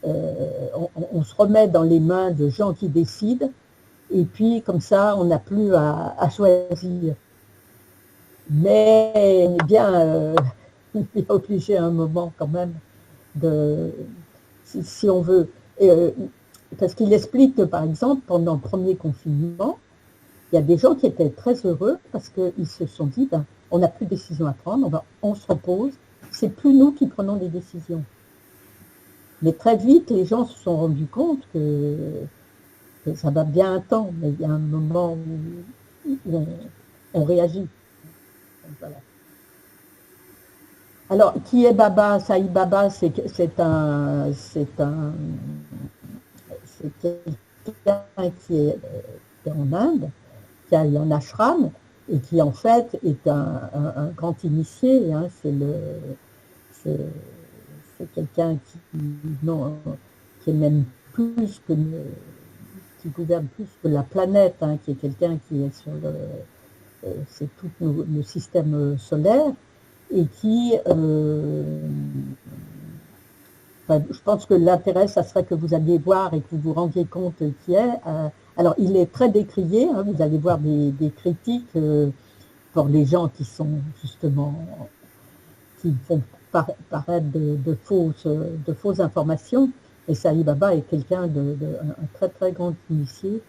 on se remet dans les mains de gens qui décident, et puis comme ça, on n'a plus à choisir. Mais on est bien obligé à un moment quand même, si on veut. Parce qu'il explique que, par exemple, pendant le premier confinement, il y a des gens qui étaient très heureux parce qu'ils se sont dit, ben, on n'a plus de décision à prendre, on se repose, c'est plus nous qui prenons les décisions. Mais très vite, les gens se sont rendus compte que ça va bien un temps, mais il y a un moment où on réagit. Donc, voilà. Alors, qui est Baba? Sai Baba, c'est quelqu'un qui est en Inde, qui a eu un ashram, et qui en fait est un grand initié. Hein, c'est quelqu'un qui est même plus que qui gouverne plus que la planète, hein, qui est quelqu'un qui est sur c'est tout le système solaire, et qui je pense que l'intérêt, ça serait que vous alliez voir et que vous vous rendiez compte qui est. Alors, il est très décrié, hein, vous allez voir des critiques pour les gens qui sont justement, qui font paraître de fausses informations. Et Sai Baba est quelqu'un un très très grand initié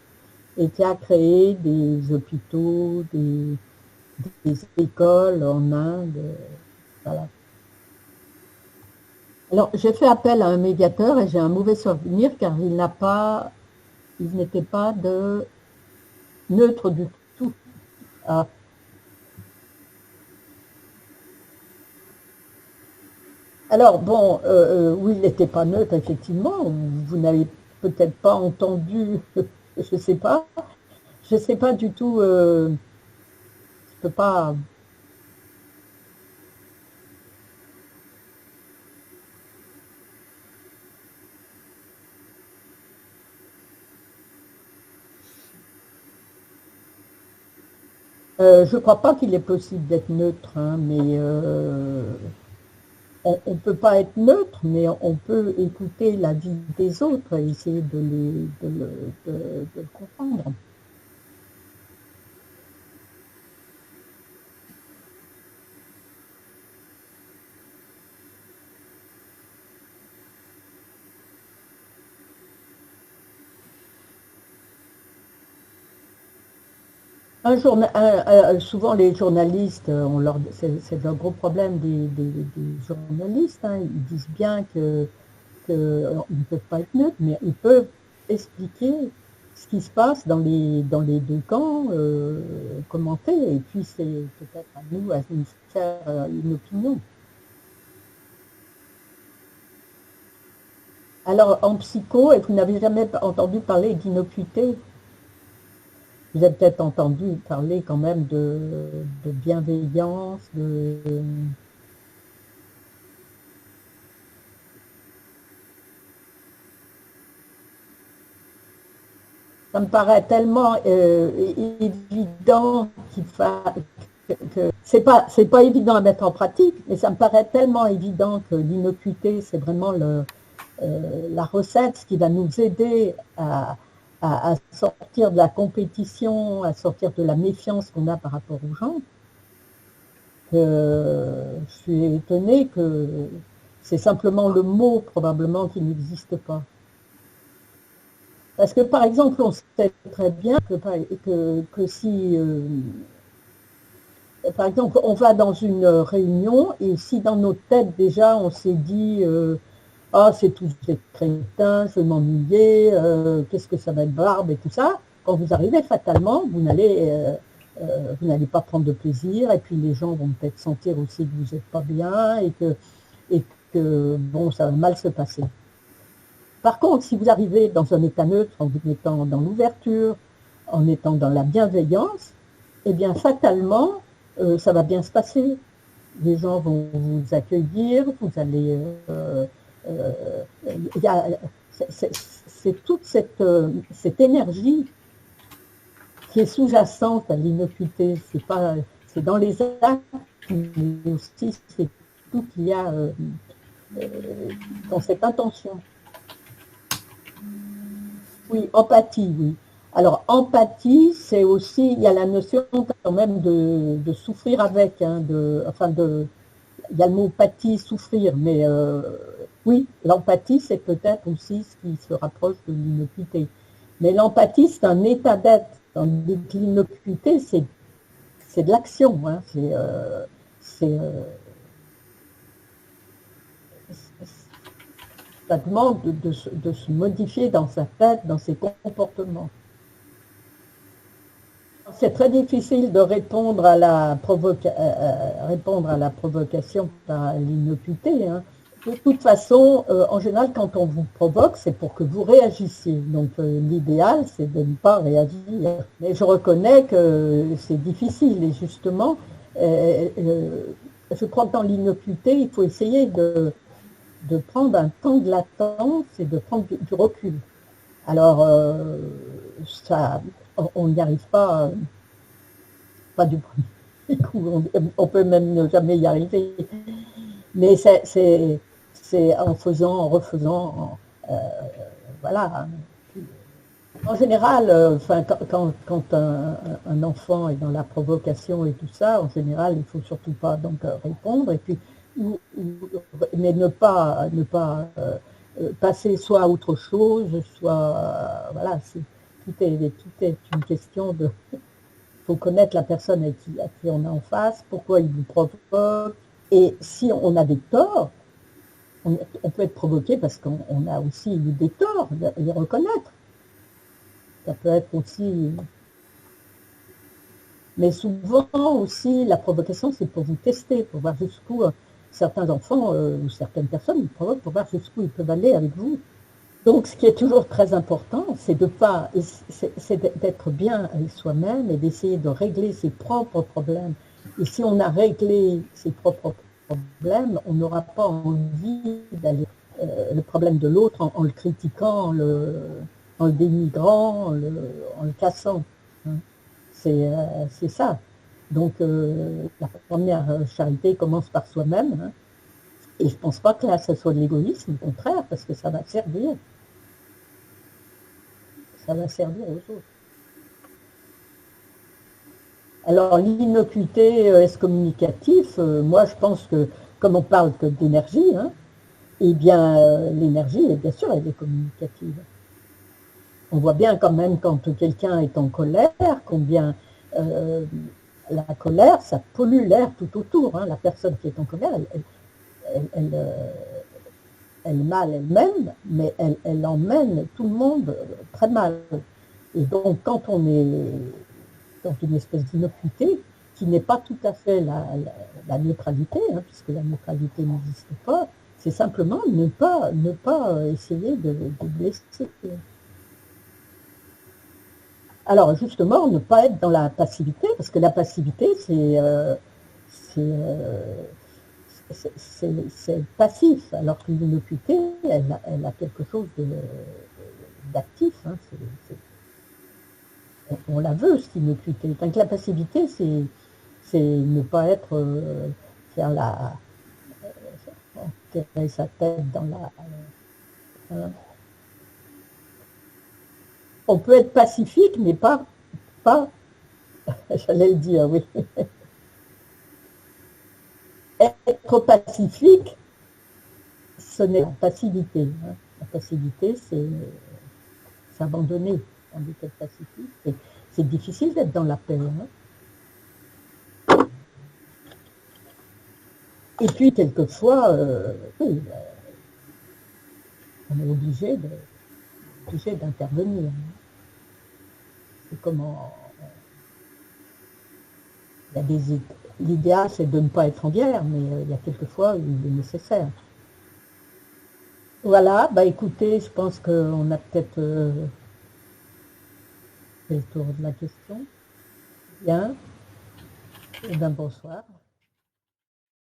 et qui a créé des hôpitaux, des écoles en Inde. Voilà. Alors, j'ai fait appel à un médiateur et j'ai un mauvais souvenir car il n'était pas neutre du tout. Ah. Alors, bon, oui, il n'était pas neutre, effectivement. Vous n'avez peut-être pas entendu, je ne sais pas. Je ne sais pas du tout, je ne peux pas... je ne crois pas qu'il est possible d'être neutre, hein, mais on ne peut pas être neutre, mais on peut écouter la vie des autres et essayer de le comprendre. Souvent les journalistes, c'est un gros problème des journalistes, hein, ils disent bien qu'ils ne peuvent pas être neutres, mais ils peuvent expliquer ce qui se passe dans les deux camps, commenter, et puis c'est peut-être à nous à nous faire une opinion. Alors en psycho, et vous n'avez jamais entendu parler d'innocuité? Vous avez peut-être entendu parler quand même de bienveillance, Ça me paraît tellement évident que c'est pas évident à mettre en pratique, mais ça me paraît tellement évident que l'innocuité, c'est vraiment la recette, ce qui va nous aider à sortir de la compétition, à sortir de la méfiance qu'on a par rapport aux gens. Je suis étonnée que c'est simplement le mot probablement qui n'existe pas. Parce que par exemple, on sait très bien que si, par exemple, on va dans une réunion et si dans notre tête déjà on s'est dit ah, c'est tous ces crétins, je vais m'ennuyer, qu'est-ce que ça va être barbe et tout ça. Quand vous arrivez, fatalement, vous n'allez pas prendre de plaisir, et puis les gens vont peut-être sentir aussi que vous n'êtes pas bien, et que bon, ça va mal se passer. Par contre, si vous arrivez dans un état neutre, en vous mettant dans l'ouverture, en étant dans la bienveillance, eh bien, fatalement, ça va bien se passer. Les gens vont vous accueillir, vous allez... c'est toute cette énergie qui est sous-jacente à l'innocuité. C'est dans les actes, mais aussi c'est tout qu'il y a dans cette intention. Oui, empathie, oui. Alors, empathie, c'est aussi, il y a la notion quand même de souffrir avec, hein, il y a le mot pathie, souffrir, mais oui, l'empathie, c'est peut-être aussi ce qui se rapproche de l'innocuité. Mais l'empathie, c'est un état d'être, tandis que l'innocuité, c'est de l'action, hein, ça demande de se modifier dans sa tête, dans ses comportements. C'est très difficile de répondre à la provocation par l'innocuité. Hein. De toute façon, en général, quand on vous provoque, c'est pour que vous réagissiez. Donc l'idéal, c'est de ne pas réagir. Mais je reconnais que c'est difficile et justement, je crois que dans l'innocuité, il faut essayer de prendre un temps de latence et de prendre du recul. Alors, on n'y arrive pas du premier coup, on peut même ne jamais y arriver. Mais c'est en faisant, en refaisant, voilà. En général, quand un enfant est dans la provocation et tout ça, en général, il ne faut surtout pas donc répondre, et puis, mais ne pas passer soit à autre chose, soit voilà, tout est une question de. Il faut connaître la personne à qui on est en face, pourquoi il vous provoque, et si on a des torts, on peut être provoqué parce qu'on a aussi eu des torts, les reconnaître. Ça peut être aussi... Mais souvent aussi, la provocation, c'est pour vous tester, pour voir jusqu'où certains enfants ou certaines personnes vous provoquent, pour voir jusqu'où ils peuvent aller avec vous. Donc, ce qui est toujours très important, c'est d'être bien avec soi-même et d'essayer de régler ses propres problèmes. Et si on a réglé ses propres problèmes, on n'aura pas envie d'aller le problème de l'autre en le critiquant, en le dénigrant, en le cassant. Hein. C'est ça. Donc, la première charité commence par soi-même. Hein. Et je ne pense pas que là, ce soit de l'égoïsme, au contraire, parce que ça va servir. Ça va servir aux autres. Alors, l'innocuité, est-ce communicatif? Moi, je pense que, comme on parle que d'énergie, hein, eh bien, l'énergie, bien sûr, elle est communicative. On voit bien quand même quand quelqu'un est en colère, combien la colère, ça pollue l'air tout autour. Hein. La personne qui est en colère, elle est mal elle-même, mais elle emmène tout le monde très mal. Et donc, quand on est dans une espèce d'innocuité, qui n'est pas tout à fait la neutralité, hein, puisque la neutralité n'existe pas, c'est simplement ne pas essayer de blesser. Alors, justement, ne pas être dans la passivité, parce que la passivité, c'est passif, alors que l'innocuité, elle a quelque chose d'actif. Hein, on la veut, cette innocuité. Donc la passivité, c'est ne pas être, faire enterrer sa tête dans la... on peut être pacifique, mais pas j'allais le dire, oui. Être pacifique, ce n'est pas passivité. Hein. La passivité, c'est s'abandonner. Tandis qu'être pacifique, c'est difficile d'être dans la paix. Hein. Et puis, quelquefois, oui, on est obligé d'intervenir. Hein. C'est comment... L'idéal, c'est de ne pas être en guerre, mais il y a quelquefois où il est nécessaire. Voilà, bah écoutez, je pense qu'on a peut-être fait le tour de la question. Bien, et bien bonsoir.